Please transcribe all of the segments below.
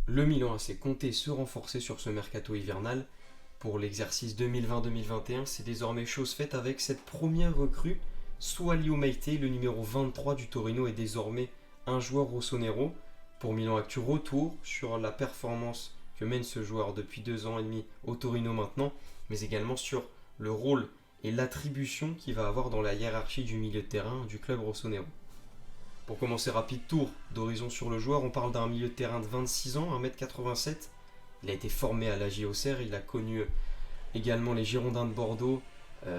Le Milan AC comptait se renforcer sur ce mercato hivernal. Pour l'exercice 2020-2021, c'est désormais chose faite avec cette première recrue. Sualio Meite, le numéro 23 du Torino, est désormais un joueur rossonero. Pour Milan Actu, retour sur la performance que mène ce joueur depuis 2 ans et demi au Torino maintenant, mais également sur le rôle et l'attribution qu'il va avoir dans la hiérarchie du milieu de terrain du club rossonero. Pour commencer, rapide tour d'horizon sur le joueur, on parle d'un milieu de terrain de 26 ans, 1m87. Il a été formé à l'AJ Auxerre, il a connu également les Girondins de Bordeaux,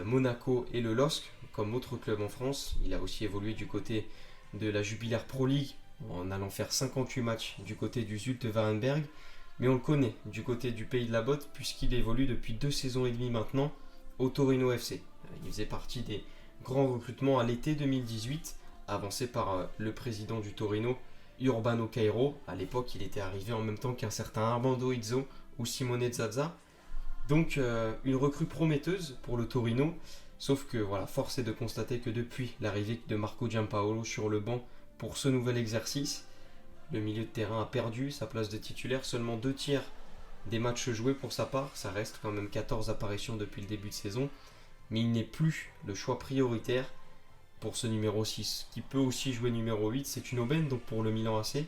Monaco et le LOSC comme autres clubs en France. Il a aussi évolué du côté de la Jupiler Pro League en allant faire 58 matchs du côté du Zulte Warenberg. Mais on le connaît du côté du Pays de la Botte puisqu'il évolue depuis 2 saisons et demie maintenant au Torino FC. Il faisait partie des grands recrutements à l'été 2018 avancé par le président du Torino, Urbano Cairo. À l'époque, il était arrivé en même temps qu'un certain Armando Izzo ou Simone Zaza. Donc une recrue prometteuse pour le Torino, sauf que voilà, force est de constater que depuis l'arrivée de Marco Giampaolo sur le banc pour ce nouvel exercice, le milieu de terrain a perdu sa place de titulaire, seulement 2 tiers des matchs joués pour sa part, ça reste quand même 14 apparitions depuis le début de saison, mais il n'est plus le choix prioritaire pour ce numéro 6, qui peut aussi jouer numéro 8, c'est une aubaine donc pour le Milan AC.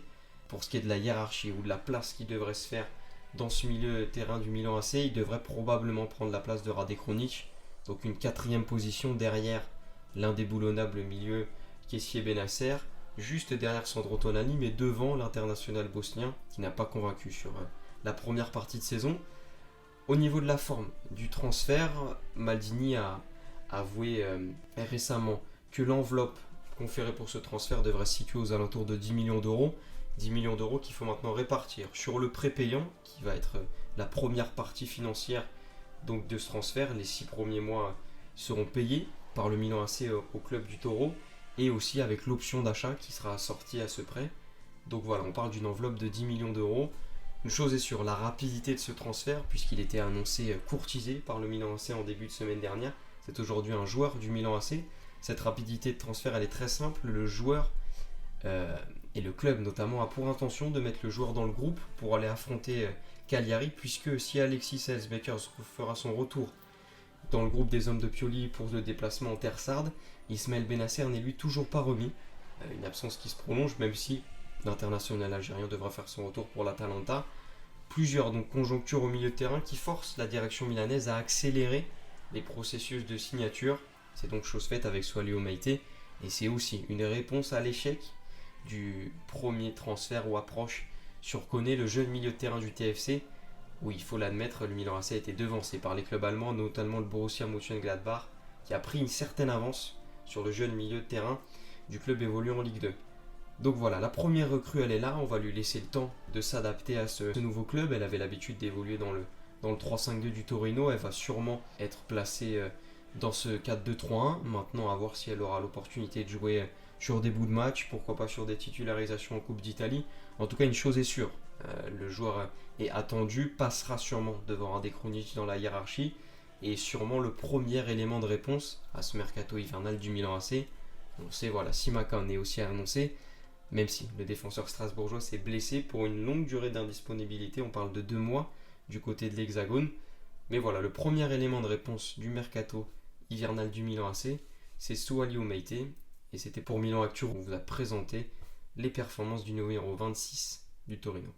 Pour ce qui est de la hiérarchie ou de la place qui devrait se faire dans ce milieu de terrain du Milan AC, il devrait probablement prendre la place de Rade Kronic, donc une 4e position derrière l'indéboulonnable milieu Kessie Benasser, juste derrière Sandro Tonali, mais devant l'international bosnien qui n'a pas convaincu sur la première partie de saison. Au niveau de la forme du transfert, Maldini a avoué récemment que l'enveloppe conférée pour ce transfert devrait se situer aux alentours de 10 millions d'euros. 10 millions d'euros qu'il faut maintenant répartir sur le prêt payant, qui va être la première partie financière donc, de ce transfert. Les 6 premiers mois seront payés par le Milan AC au club du Taureau, et aussi avec l'option d'achat qui sera assortie à ce prêt. Donc voilà, on parle d'une enveloppe de 10 millions d'euros. Une chose est sûre, la rapidité de ce transfert, puisqu'il était annoncé courtisé par le Milan AC en début de semaine dernière. C'est aujourd'hui un joueur du Milan AC. Cette rapidité de transfert, elle est très simple. Le joueur et le club notamment a pour intention de mettre le joueur dans le groupe pour aller affronter Cagliari, puisque si Alexis Elsbeker fera son retour dans le groupe des hommes de Pioli pour le déplacement en terre sarde, Ismaël Benasser n'est lui toujours pas remis. Une absence qui se prolonge, même si l'international algérien devra faire son retour pour l'Atalanta. Plusieurs donc conjonctures au milieu de terrain qui forcent la direction milanaise à accélérer les processus de signature. C'est donc chose faite avec Sualio Meite, et c'est aussi une réponse à l'échec du premier transfert ou approche sur Koné, le jeune milieu de terrain du TFC, où il faut l'admettre, le Milan AC a été devancé par les clubs allemands, notamment le Borussia Mönchengladbach, qui a pris une certaine avance sur le jeune milieu de terrain du club évoluant en Ligue 2. Donc voilà, la première recrue elle est là, on va lui laisser le temps de s'adapter à ce nouveau club. Elle avait l'habitude d'évoluer dans le 3-5-2 du Torino, elle va sûrement être placée dans ce 4-2-3-1. Maintenant, à voir si elle aura l'opportunité de jouer sur des bouts de match, pourquoi pas sur des titularisations en Coupe d'Italie. En tout cas, une chose est sûre, le joueur est attendu, passera sûrement devant Rade Kronic dans la hiérarchie, et sûrement le premier élément de réponse à ce mercato hivernal du Milan AC. On sait, voilà, Simakan est aussi annoncé, même si le défenseur strasbourgeois s'est blessé pour une longue durée d'indisponibilité, on parle de 2 mois du côté de l'Hexagone. Mais voilà, le premier élément de réponse du mercato hivernal du Milan AC, c'est Sualio Meite, et c'était pour Milan Actu, on vous a présenté les performances du numéro 26 du Torino.